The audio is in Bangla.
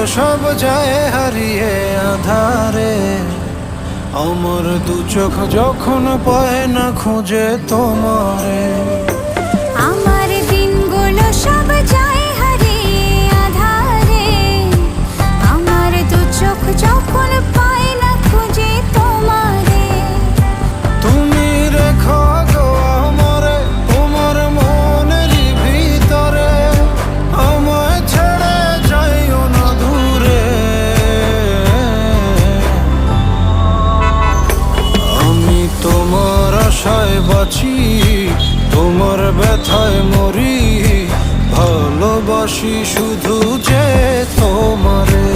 সব যায় হারিয়ে আধারে। আমার দু চোখ যখন পায় না খুঁজে তোমারে। আমার দিনগুলো সব যায় হারিয়ে আঁধারে। আমার দু চোখ যখন পায় না খুঁজে তোমারে। তুমি রেখো গো আমারে তোমার মনেরই ভিতরে, আমায় ছেড়ে যাইও না দূরে। আমি তোমার আশায় বাঁচি, তোমার ব্যথায় মরি, ভালোবাসি শুধু যে তোমারে।